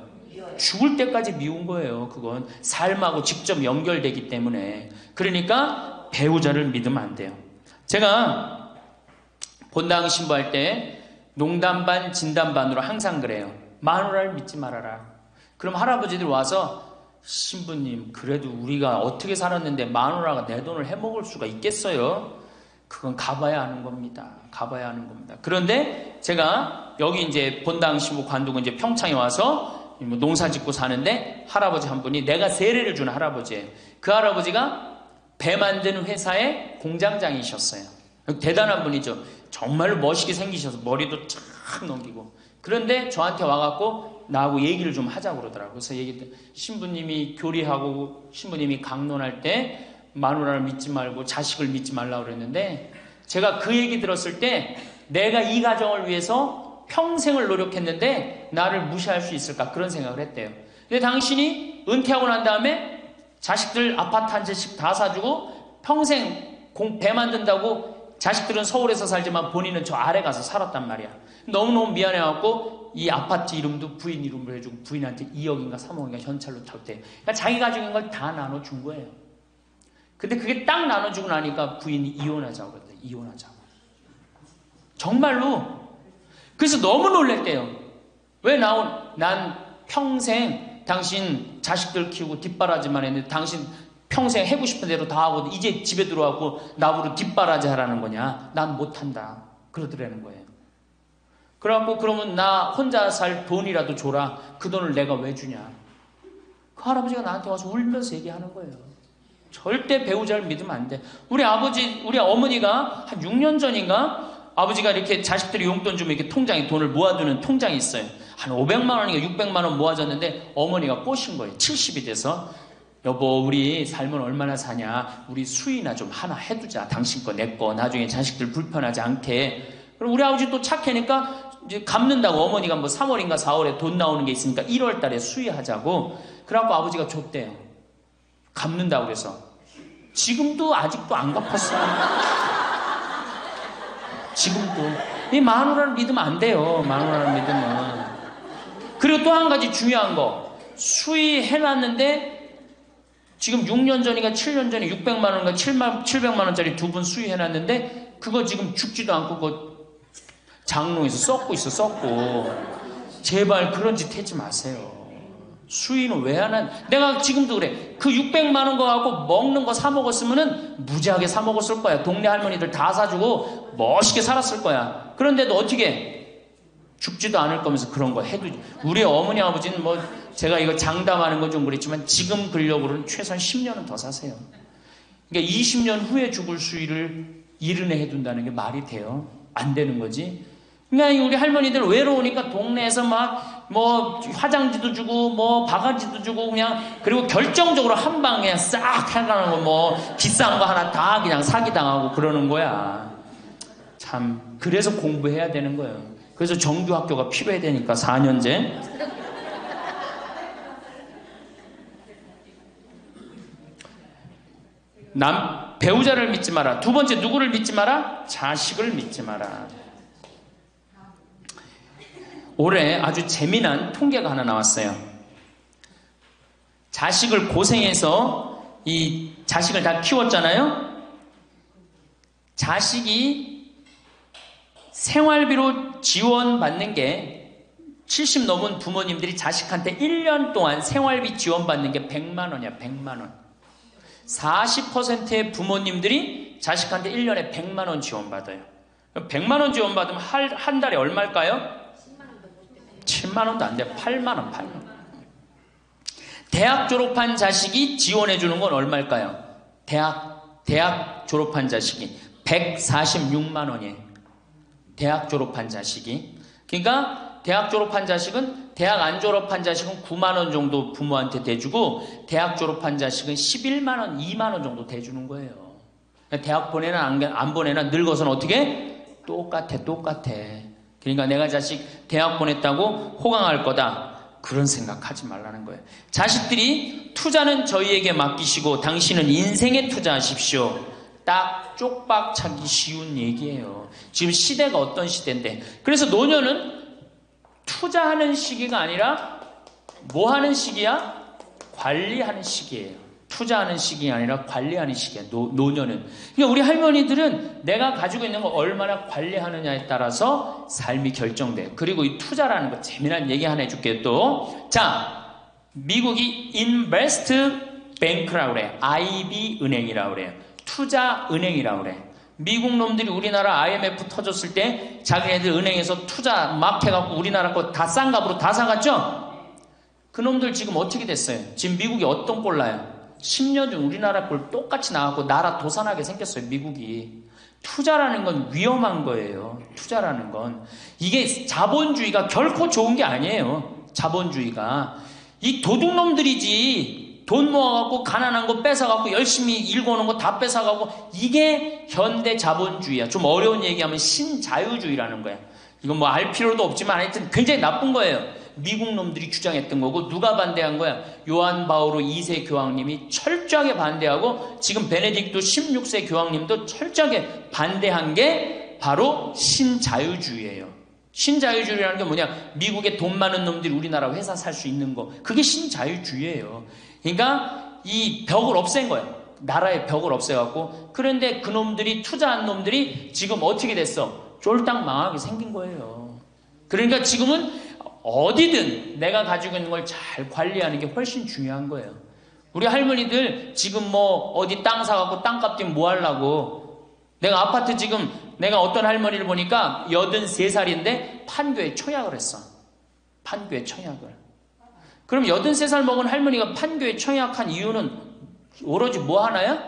죽을 때까지 미운 거예요. 그건 삶하고 직접 연결되기 때문에. 그러니까 배우자를 믿으면 안 돼요. 제가 본당 신부할 때 농담 반 진담 반으로 항상 그래요. 마누라를 믿지 말아라. 그럼 할아버지들 와서 신부님 그래도 우리가 어떻게 살았는데 마누라가 내 돈을 해먹을 수가 있겠어요? 그건 가봐야 하는 겁니다. 가봐야 하는 겁니다. 그런데 제가 여기 이제 본당 신부 관두고 이제 평창에 와서 농사 짓고 사는데 할아버지 한 분이 내가 세례를 주는 할아버지예요. 그 할아버지가 배 만드는 회사의 공장장이셨어요. 대단한 분이죠. 정말로 멋있게 생기셔서 머리도 쫙 넘기고. 그런데 저한테 와갖고 나하고 얘기를 좀 하자고 그러더라고요. 그래서 신부님이 교리하고 신부님이 강론할 때 마누라를 믿지 말고 자식을 믿지 말라고 그랬는데 제가 그 얘기 들었을 때 내가 이 가정을 위해서 평생을 노력했는데 나를 무시할 수 있을까 그런 생각을 했대요. 근데 당신이 은퇴하고 난 다음에 자식들 아파트 한 채씩 다 사주고 평생 배 만든다고 자식들은 서울에서 살지만 본인은 저 아래 가서 살았단 말이야. 너무너무 미안해갖고 이 아파트 이름도 부인 이름으로 해주고 부인한테 2억인가 3억인가 현찰로 탔대요. 그러니까 자기 가족인 걸 다 나눠준 거예요. 근데 그게 딱 나눠주고 나니까 부인이 이혼하자고 그랬대요. 이혼하자고. 정말로. 그래서 너무 놀랬대요. 왜 난 평생 당신 자식들 키우고 뒷바라지만 했는데 당신 평생 해고 싶은 대로 다 하고 이제 집에 들어와서 나보고 뒷바라지 하라는 거냐? 난 못한다. 그러더라는 거예요. 그래갖고 그러면 나 혼자 살 돈이라도 줘라. 그 돈을 내가 왜 주냐? 그 할아버지가 나한테 와서 울면서 얘기하는 거예요. 절대 배우자를 믿으면 안 돼. 우리 어머니가 한 6년 전인가 아버지가 이렇게 자식들이 용돈 주면 이렇게 통장에 돈을 모아두는 통장이 있어요. 한 500만 원인가 600만 원 모아졌는데 어머니가 꼬신 거예요. 70이 돼서 여보 우리 살면 얼마나 사냐. 우리 수의나 좀 하나 해두자. 당신 거 내 거 나중에 자식들 불편하지 않게. 그럼 우리 아버지 또 착하니까 이제 갚는다고 어머니가 뭐 3월인가 4월에 돈 나오는 게 있으니까 1월 달에 수의하자고. 그래갖고 아버지가 줬대요. 갚는다고 그래서. 지금도 아직도 안 갚았어요. 지금도. 이 마누라를 믿으면 안 돼요. 마누라를 믿으면. 그리고 또 한 가지 중요한 거. 수의해놨는데 지금 6년 전인가 7년 전에 600만 원인가 700만 원짜리 두 분 수의해놨는데 그거 지금 죽지도 않고 그거 장롱에서 썩고 있어. 썩고. 제발 그런 짓 하지 마세요. 수의는 왜 하나? 내가 지금도 그래. 그 600만 원 거 갖고 먹는 거 사 먹었으면은 무지하게 사 먹었을 거야. 동네 할머니들 다 사주고 멋있게 살았을 거야. 그런데도 어떻게 죽지도 않을 거면서 그런 거 해도, 우리 어머니 아버지는 뭐 제가 이거 장담하는 건 좀 그랬지만 지금 근력으로는 최소한 10년은 더 사세요. 그러니까 20년 후에 죽을 수위를 이른해 해둔다는 게 말이 돼요? 안 되는 거지. 그러니까 우리 할머니들 외로우니까 동네에서 막 뭐 화장지도 주고 뭐 바가지도 주고 그냥, 그리고 결정적으로 한 방에 싹 해가는 거, 뭐 비싼 거 하나 다 그냥 사기당하고 그러는 거야. 참, 그래서 공부해야 되는 거예요. 그래서 정규학교가 필요해야 되니까 4년제. 배우자를 믿지 마라. 두 번째, 누구를 믿지 마라? 자식을 믿지 마라. 올해 아주 재미난 통계가 하나 나왔어요. 자식을 고생해서 이 자식을 다 키웠잖아요. 자식이 생활비로 지원받는 게 70 넘은 부모님들이 자식한테 1년 동안 생활비 지원받는 게 100만 원이야. 100만 원. 40%의 부모님들이 자식한테 1년에 100만 원 지원받아요. 100만 원 지원받으면 한 달에 얼마일까요? 7만 원도 안 돼. 8만 원, 8만 원. 대학 졸업한 자식이 지원해 주는 건 얼마일까요? 대학 졸업한 자식이 146만 원이에요. 대학 졸업한 자식이. 그러니까 대학 졸업한 자식은, 대학 안 졸업한 자식은 9만 원 정도 부모한테 대주고, 대학 졸업한 자식은 11만 원, 2만 원 정도 대주는 거예요. 대학 보내나 안 보내나 늙어서는 어떻게? 똑같아. 그러니까 내가 자식 대학 보냈다고 호강할 거다, 그런 생각하지 말라는 거예요. 자식들이 투자는 저희에게 맡기시고 당신은 인생에 투자하십시오. 딱 쪽박 차기 쉬운 얘기예요. 지금 시대가 어떤 시대인데. 그래서 노년은 투자하는 시기가 아니라 뭐 하는 시기야? 관리하는 시기예요. 투자하는 시기가 아니라 관리하는 시기야. 노년은. 그러니까 우리 할머니들은 내가 가지고 있는 걸 얼마나 관리하느냐에 따라서 삶이 결정돼. 그리고 이 투자라는 거 재미난 얘기 하나 해줄게요. 또, 자, 미국이 Invest Bank라고 그래. IB 은행이라고 그래요. 투자 은행이라고 그래. 미국 놈들이 우리나라 IMF 터졌을 때 자기네들 은행에서 투자 막 해갖고 우리나라 거 다 싼 값으로 다 사갔죠? 그 놈들 지금 어떻게 됐어요? 지금 미국이 어떤 꼴 나요? 10년 전 우리나라 꼴 똑같이 나왔고 나라 도산하게 생겼어요. 미국이. 투자라는 건 위험한 거예요. 투자라는 건. 이게 자본주의가 결코 좋은 게 아니에요. 자본주의가. 이 도둑놈들이지. 돈 모아갖고 가난한 거 뺏어갖고 열심히 일궈놓은 거 다 뺏어가고, 이게 현대 자본주의야. 좀 어려운 얘기하면 신자유주의라는 거야. 이건 뭐 알 필요도 없지만 하여튼 굉장히 나쁜 거예요. 미국 놈들이 주장했던 거고. 누가 반대한 거야? 요한 바오로 2세 교황님이 철저하게 반대하고, 지금 베네딕토 16세 교황님도 철저하게 반대한 게 바로 신자유주의예요. 신자유주의라는 게 뭐냐? 미국에 돈 많은 놈들이 우리나라 회사 살 수 있는 거. 그게 신자유주의예요. 그러니까 이 벽을 없앤 거예요. 나라의 벽을 없애갖고. 그런데 그 놈들이, 투자한 놈들이 지금 어떻게 됐어? 쫄딱 망하게 생긴 거예요. 그러니까 지금은 어디든 내가 가지고 있는 걸 잘 관리하는 게 훨씬 중요한 거예요. 우리 할머니들 지금 뭐 어디 땅 사갖고 땅값 뛰면 뭐 하려고. 내가 아파트 지금, 내가 어떤 할머니를 보니까 83살인데 판교에 청약을 했어. 판교에 청약을. 그럼 83살 먹은 할머니가 판교에 청약한 이유는 오로지 뭐 하나야?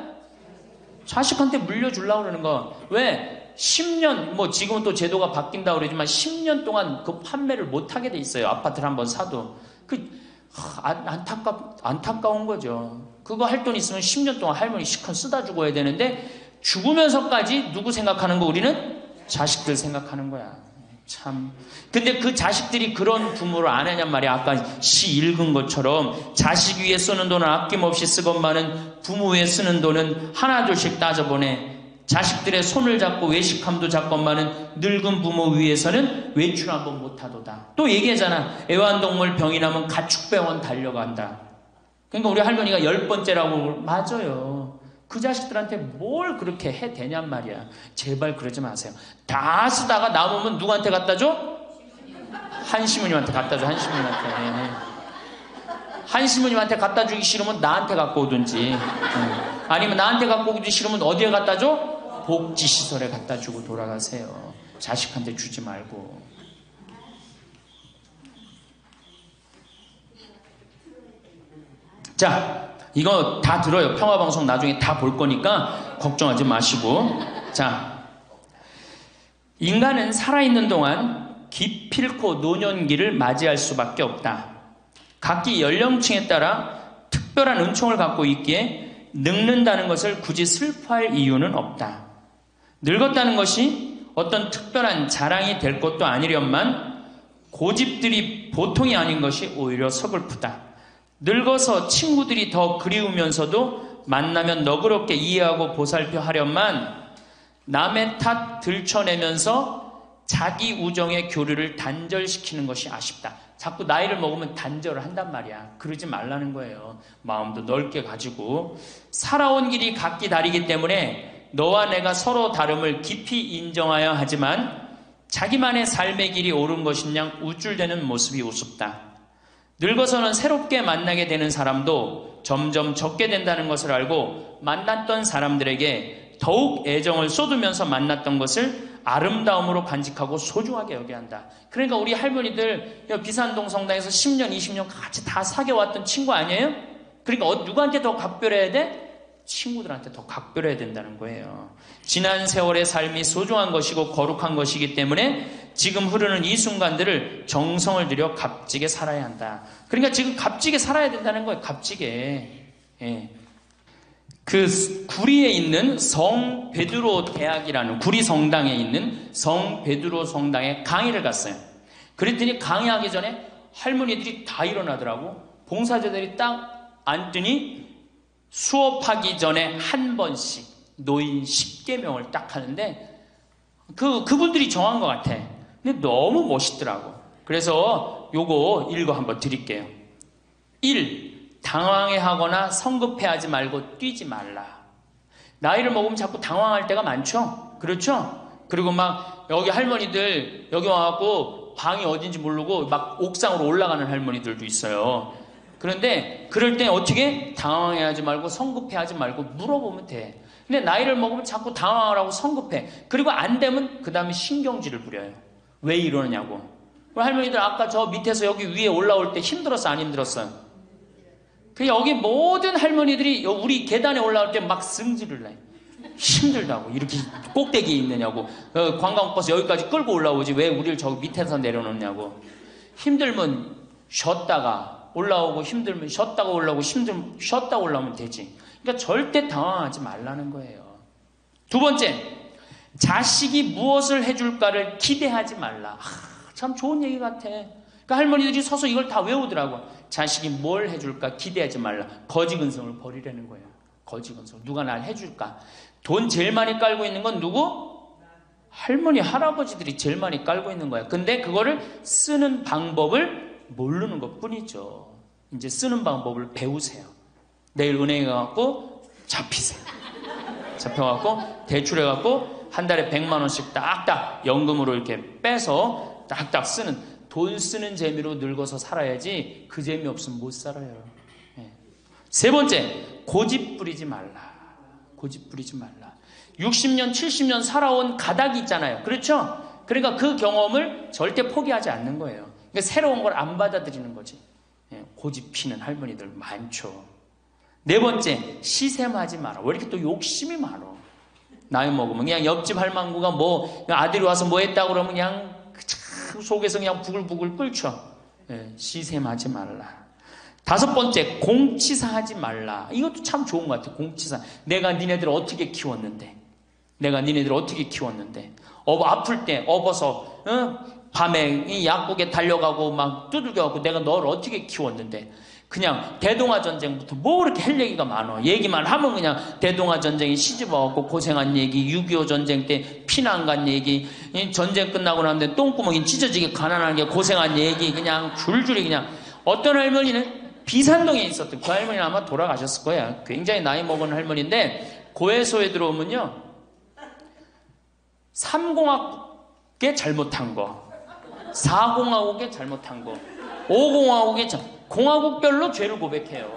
자식한테 물려주려고 그러는 거. 왜? 10년, 뭐 지금은 또 제도가 바뀐다고 그러지만 10년 동안 그 판매를 못하게 돼 있어요. 아파트를 한번 사도. 안타까운 거죠. 그거 할 돈 있으면 10년 동안 할머니 시큰 쓰다 죽어야 되는데, 죽으면서까지 누구 생각하는 거? 우리는 자식들 생각하는 거야. 참. 근데 그 자식들이 그런 부모를 안 하냔 말이야. 아까 시 읽은 것처럼 자식 위에 쓰는 돈은 아낌없이 쓰건만은 부모 위에 쓰는 돈은 하나둘씩 따져보내. 자식들의 손을 잡고 외식함도 잡건만은 늙은 부모 위해서는 외출 한번 못하도다. 또 얘기하잖아. 애완동물 병이 나면 가축병원 달려간다. 그러니까 우리 할머니가 10번째라고. 맞아요. 그 자식들한테 뭘 그렇게 해 대냔 말이야. 제발 그러지 마세요. 다 쓰다가 남으면 누구한테 갖다 줘? 한시모님한테 갖다 줘. 한시모님한테. 한시모님한테 갖다 주기 싫으면 나한테 갖고 오든지. 아니면 나한테 갖고 오기 싫으면 어디에 갖다 줘? 복지시설에 갖다 주고 돌아가세요. 자식한테 주지 말고. 자, 이거 다 들어요. 평화방송 나중에 다 볼 거니까 걱정하지 마시고. 자, 인간은 살아있는 동안 기필코 노년기를 맞이할 수밖에 없다. 각기 연령층에 따라 특별한 은총을 갖고 있기에 늙는다는 것을 굳이 슬퍼할 이유는 없다. 늙었다는 것이 어떤 특별한 자랑이 될 것도 아니련만 고집들이 보통이 아닌 것이 오히려 서글프다. 늙어서 친구들이 더 그리우면서도 만나면 너그럽게 이해하고 보살펴 하련만 남의 탓 들춰내면서 자기 우정의 교류를 단절시키는 것이 아쉽다. 자꾸 나이를 먹으면 단절을 한단 말이야. 그러지 말라는 거예요. 마음도 넓게 가지고. 살아온 길이 각기 다르기 때문에 너와 내가 서로 다름을 깊이 인정하여야 하지만 자기만의 삶의 길이 옳은 것인 양 우쭐대는 모습이 우습다. 늙어서는 새롭게 만나게 되는 사람도 점점 적게 된다는 것을 알고 만났던 사람들에게 더욱 애정을 쏟으면서 만났던 것을 아름다움으로 간직하고 소중하게 여겨야 한다. 그러니까 우리 할머니들 비산동 성당에서 10년, 20년 같이 다 사귀어왔던 친구 아니에요? 그러니까 누구한테 더 각별해야 돼? 친구들한테 더 각별해야 된다는 거예요. 지난 세월의 삶이 소중한 것이고 거룩한 것이기 때문에 지금 흐르는 이 순간들을 정성을 들여 값지게 살아야 한다. 그러니까 지금 값지게 살아야 된다는 거예요. 값지게. 예. 그 구리에 있는 성 베드로 대학이라는 구리 성당에 있는 성 베드로 성당에 강의를 갔어요. 그랬더니 강의하기 전에 할머니들이 다 일어나더라고. 봉사자들이 딱 앉더니 수업하기 전에 한 번씩 노인 10계명을 딱 하는데 그분들이 정한 것 같아. 근데 너무 멋있더라고. 그래서 요거 읽어 한번 드릴게요. 1. 당황해하거나 성급해하지 말고 뛰지 말라. 나이를 먹으면 자꾸 당황할 때가 많죠? 그렇죠? 그리고 막 여기 할머니들 여기 와갖고 방이 어딘지 모르고 막 옥상으로 올라가는 할머니들도 있어요. 그런데 그럴 때 어떻게? 당황해하지 말고 성급해하지 말고 물어보면 돼. 근데 나이를 먹으면 자꾸 당황하라고 성급해. 그리고 안 되면 그 다음에 신경질을 부려요. 왜 이러느냐고. 할머니들 아까 저 밑에서 여기 위에 올라올 때 힘들었어 안 힘들었어요? 그 여기 모든 할머니들이 우리 계단에 올라올 때 막 승질을 내. 힘들다고. 이렇게 꼭대기에 있느냐고. 관광버스 여기까지 끌고 올라오지 왜 우리를 저기 밑에서 내려놓냐고. 힘들면 쉬었다가 올라오고 힘들면 쉬었다가 올라오고 힘들면 쉬었다 올라오면 되지. 그러니까 절대 당황하지 말라는 거예요. 두 번째, 자식이 무엇을 해줄까를 기대하지 말라. 참 좋은 얘기 같아. 그러니까 할머니들이 서서 이걸 다 외우더라고. 자식이 뭘 해줄까 기대하지 말라. 거지근성을 버리라는 거예요. 거지근성. 누가 날 해줄까. 돈 제일 많이 깔고 있는 건 누구? 할머니, 할아버지들이 제일 많이 깔고 있는 거야. 근데 그거를 쓰는 방법을 모르는 것 뿐이죠. 이제 쓰는 방법을 배우세요. 내일 은행에 가갖고 잡히세요. 잡혀갖고 대출해갖고 한 달에 100만 원씩 딱딱 연금으로 이렇게 빼서 딱딱 쓰는, 돈 쓰는 재미로 늙어서 살아야지 그 재미 없으면 못 살아요. 세 번째, 고집 부리지 말라. 고집 부리지 말라. 60년, 70년 살아온 가닥이 있잖아요. 그렇죠? 그러니까 그 경험을 절대 포기하지 않는 거예요. 그러니까 새로운 걸 안 받아들이는 거지. 고집 피는 할머니들 많죠. 네 번째, 시샘하지 마라. 왜 이렇게 또 욕심이 많어? 나이 먹으면 그냥 옆집 할망구가 뭐 아들이 와서 뭐 했다고 그러면 그냥 속에서 그냥 부글부글 끓죠. 시샘하지 말라. 다섯 번째, 공치사하지 말라. 이것도 참 좋은 것 같아. 공치사. 내가 니네들을 어떻게 키웠는데, 내가 니네들을 어떻게 키웠는데, 아플 때 업어서 밤에 이 약국에 달려가고 막 두들겨가고 내가 너를 어떻게 키웠는데, 그냥 대동아 전쟁부터 뭐 그렇게 할 얘기가 많아. 얘기만 하면 그냥 대동아 전쟁에 시집와갖고 고생한 얘기, 6.25 전쟁 때 피난 간 얘기, 전쟁 끝나고 나면 똥구멍이 찢어지게 가난한 게 고생한 얘기, 그냥 줄줄이 그냥. 어떤 할머니는 비산동에 있었던, 그 할머니는 아마 돌아가셨을 거야. 굉장히 나이 먹은 할머니인데 고해소에 들어오면요, 3공학에 잘못한 거, 4공화국에 잘못한 거, 5공화국에 공화국별로 죄를 고백해요.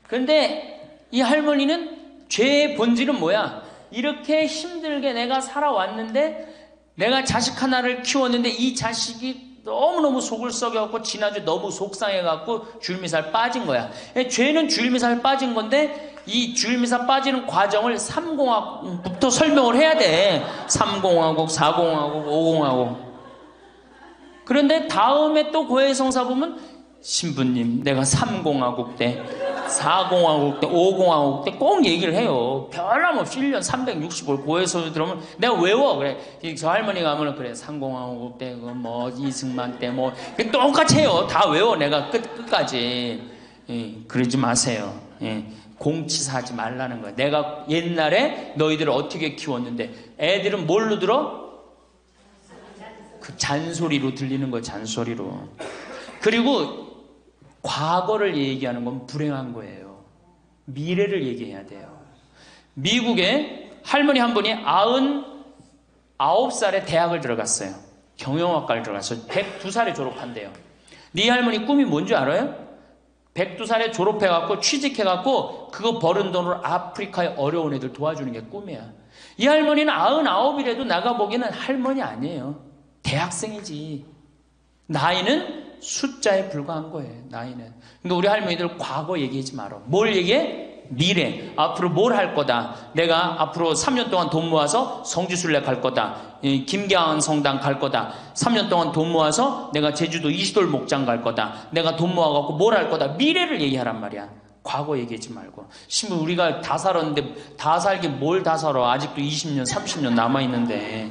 그런데 이 할머니는 죄의 본질은 뭐야? 이렇게 힘들게 내가 살아왔는데, 내가 자식 하나를 키웠는데 이 자식이 너무너무 속을 썩여갖고 지난주 너무 속상해갖고 주일미사를 빠진 거야. 죄는 주일미사를 빠진 건데 이 주일미사 빠지는 과정을 3공화국부터 설명을 해야 돼. 3공화국, 4공화국, 5공화국. 그런데 다음에 또 고해성사 보면 신부님 내가 3공화국 때 4공화국 때 5공화국 때 꼭 얘기를 해요. 변함없이 1년 365일 고해성사 들으면 내가 외워. 그래 저 할머니 가면은 그래 3공화국 때 뭐 이승만 때 뭐 똑같이 해요. 다 외워 내가 끝까지. 그러지 마세요. 공치사하지 말라는 거야. 내가 옛날에 너희들을 어떻게 키웠는데 애들은 뭘로 들어? 그 잔소리로 들리는 거야. 잔소리로. 그리고 과거를 얘기하는 건 불행한 거예요. 미래를 얘기해야 돼요. 미국에 할머니 한 분이 99살에 대학을 들어갔어요. 경영학과를 들어갔어요. 102살에 졸업한대요. 네 할머니 꿈이 뭔지 알아요? 102살에 졸업해갖고 취직해갖고 그거 버는 돈으로 아프리카의 어려운 애들 도와주는 게 꿈이야. 이 할머니는 99이라도 나가보기에는 할머니 아니에요. 대학생이지. 나이는 숫자에 불과한 거예요. 나이는. 그러니까 우리 할머니들 과거 얘기하지 말아. 뭘 얘기해? 미래. 앞으로 뭘 할 거다. 내가 앞으로 3년 동안 돈 모아서 성지순례 갈 거다. 김계한 성당 갈 거다. 3년 동안 돈 모아서 내가 제주도 이시돌 목장 갈 거다. 내가 돈 모아갖고 뭘 할 거다. 미래를 얘기하란 말이야. 과거 얘기하지 말고. 신부 우리가 다 살았는데 다 살긴 뭘 다 살아. 아직도 20년 30년 남아있는데.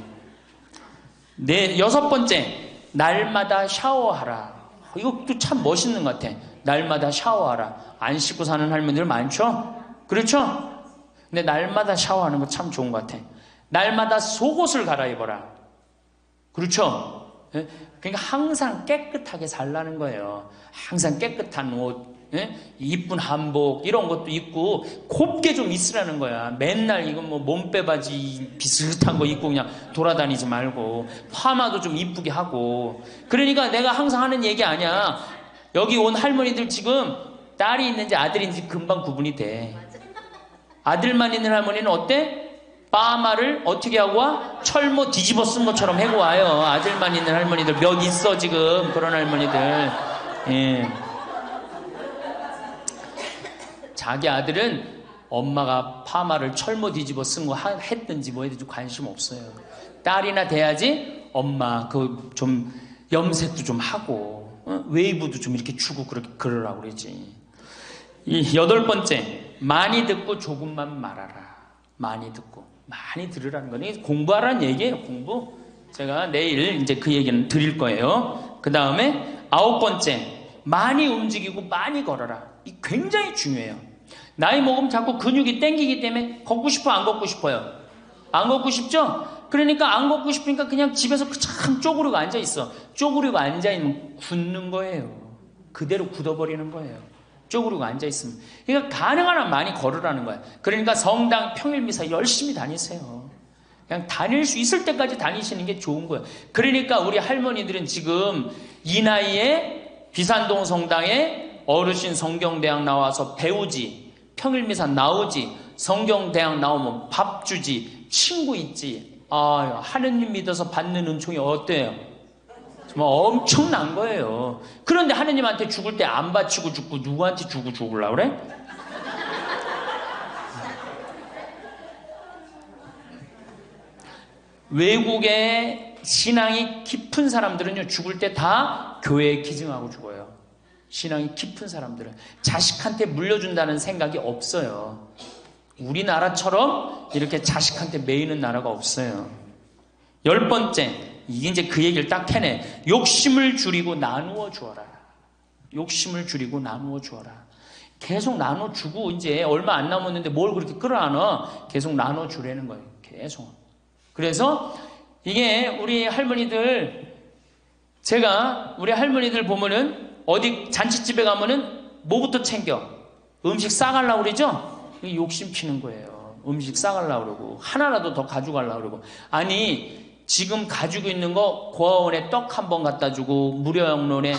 네, 6번째. 날마다 샤워하라. 이것도 참 멋있는 것 같아. 날마다 샤워하라. 안 씻고 사는 할머니들 많죠? 그렇죠? 근데 날마다 샤워하는 거 참 좋은 것 같아. 날마다 속옷을 갈아입어라. 그렇죠? 그러니까 항상 깨끗하게 살라는 거예요. 항상 깨끗한 옷, 이쁜 한복 이런 것도 입고 곱게 좀 있으라는 거야. 맨날 이건 뭐 몸빼바지 비슷한 거 입고 그냥 돌아다니지 말고 파마도 좀 이쁘게 하고. 그러니까 내가 항상 하는 얘기 아니야. 여기 온 할머니들 지금 딸이 있는지 아들이 있는지 금방 구분이 돼. 아들만 있는 할머니는 어때? 파마를 어떻게 하고 와? 철모 뒤집어 쓴 것처럼 해고 와요. 아들만 있는 할머니들 몇 있어 지금 그런 할머니들. 자기 아들은 엄마가 파마를 철모 뒤집어 쓴 거 했든지 뭐 했든지 관심 없어요. 딸이나 돼야지 엄마 그 좀 염색도 좀 하고 웨이브도 좀 이렇게 주고 그러라고 그러지. 이 8번째. 많이 듣고 조금만 말하라. 많이 듣고 많이 들으라는 거니 공부하라는 얘기예요. 공부. 제가 내일 이제 그 얘기는 드릴 거예요. 그 다음에 9번째. 많이 움직이고 많이 걸어라. 이 굉장히 중요해요. 나이 먹으면 자꾸 근육이 땡기기 때문에 걷고 싶어 안 걷고 싶어요? 안 걷고 싶죠? 그러니까 안 걷고 싶으니까 그냥 집에서 참 쪼그리고 앉아있어. 쪼그리고 앉아있으면 굳는 거예요. 그대로 굳어버리는 거예요. 쪼그리고 앉아있으면. 그러니까 가능한 한 많이 걸으라는 거야. 그러니까 성당 평일미사 열심히 다니세요. 그냥 다닐 수 있을 때까지 다니시는 게 좋은 거예요. 그러니까 우리 할머니들은 지금 이 나이에 비산동 성당에 어르신 성경대학 나와서 배우지, 평일미사 나오지, 성경대학 나오면 밥 주지, 친구 있지. 하느님 믿어서 받는 은총이 어때요? 정말 엄청난 거예요. 그런데 하느님한테 죽을 때 안 바치고 죽고 누구한테 주고 죽으려고 그래? 외국의 신앙이 깊은 사람들은요, 죽을 때 다 교회에 기증하고 죽어요. 신앙이 깊은 사람들은 자식한테 물려준다는 생각이 없어요. 우리나라처럼 이렇게 자식한테 매이는 나라가 없어요. 10번째, 이게 이제 그 얘기를 딱 해내. 욕심을 줄이고 나누어 주어라. 욕심을 줄이고 나누어 주어라. 계속 나눠 주고 이제 얼마 안 남았는데 뭘 그렇게 끌어안아? 계속 나눠 주라는 거예요. 계속. 그래서 이게 우리 할머니들, 제가 우리 할머니들 보면은 어디 잔치집에 가면은 뭐부터 챙겨? 음식 싸가려고 그러죠? 욕심 피는 거예요. 음식 싸가려고 그러고 하나라도 더 가져가려고 그러고. 아니 지금 가지고 있는 거 고아원에 떡 한 번 갖다 주고 무료영론에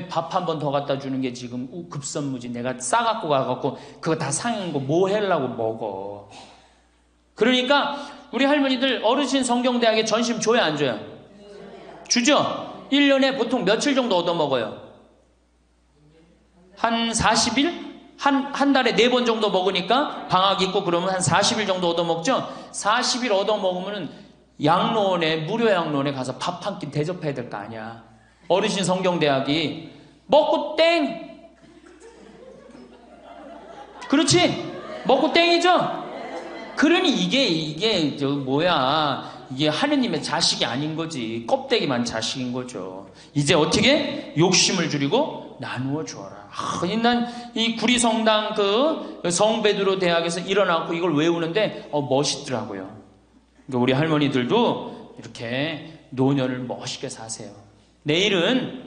밥 한 번 더 갖다 주는 게 지금 급선무지. 내가 싸갖고 가갖고 그거 다 상한 거 뭐 하려고 먹어. 그러니까 우리 할머니들 어르신 성경대학에 전심 줘야 안 줘요? 주죠? 1년에 보통 며칠 정도 얻어먹어요? 한 40일? 한 달에 4번 정도 먹으니까 방학 있고 그러면 한 40일 정도 얻어먹죠? 40일 얻어먹으면 양로원에, 무료 양로원에 가서 밥 한 끼 대접해야 될 거 아니야. 어르신 성경대학이 먹고 땡! 그렇지? 먹고 땡이죠? 그러니 이게 이게 하느님의 자식이 아닌 거지. 껍데기만 자식인 거죠. 이제 어떻게? 욕심을 줄이고 나누어 주어라. 난 이 구리성당 그 성베드로 대학에서 일어나고 이걸 외우는데 멋있더라고요. 그러니까 우리 할머니들도 이렇게 노년을 멋있게 사세요. 내일은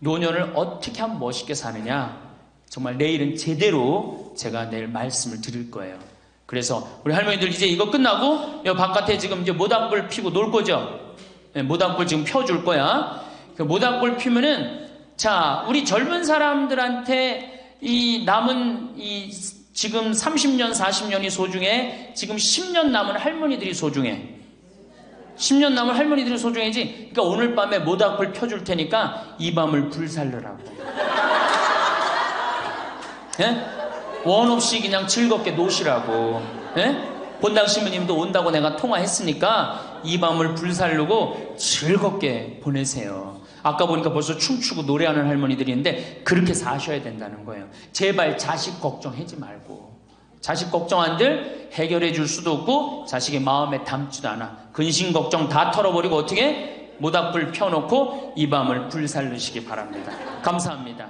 노년을 어떻게 하면 멋있게 사느냐, 정말 내일은 제대로 제가 내일 말씀을 드릴 거예요. 그래서 우리 할머니들 이제 이거 끝나고 여 바깥에 지금 이제 모닥불 피고 놀 거죠? 네, 모닥불 지금 펴줄 거야. 그 모닥불 피면은, 자, 우리 젊은 사람들한테 이 남은 이 지금 30년, 40년이 소중해. 지금 10년 남은 할머니들이 소중해. 10년 남은 할머니들이 소중해지. 그러니까 오늘 밤에 모닥불 펴줄 테니까 이 밤을 불살르라고. 예? 원 없이 그냥 즐겁게 노시라고. 예? 본당 신부님도 온다고 내가 통화했으니까 이 밤을 불살르고 즐겁게 보내세요. 아까 보니까 벌써 춤추고 노래하는 할머니들이 있는데 그렇게 사셔야 된다는 거예요. 제발 자식 걱정하지 말고. 자식 걱정한들 해결해 줄 수도 없고 자식의 마음에 담지도 않아. 근심 걱정 다 털어버리고 어떻게? 모닥불 펴놓고 이 밤을 불살르시기 바랍니다. 감사합니다.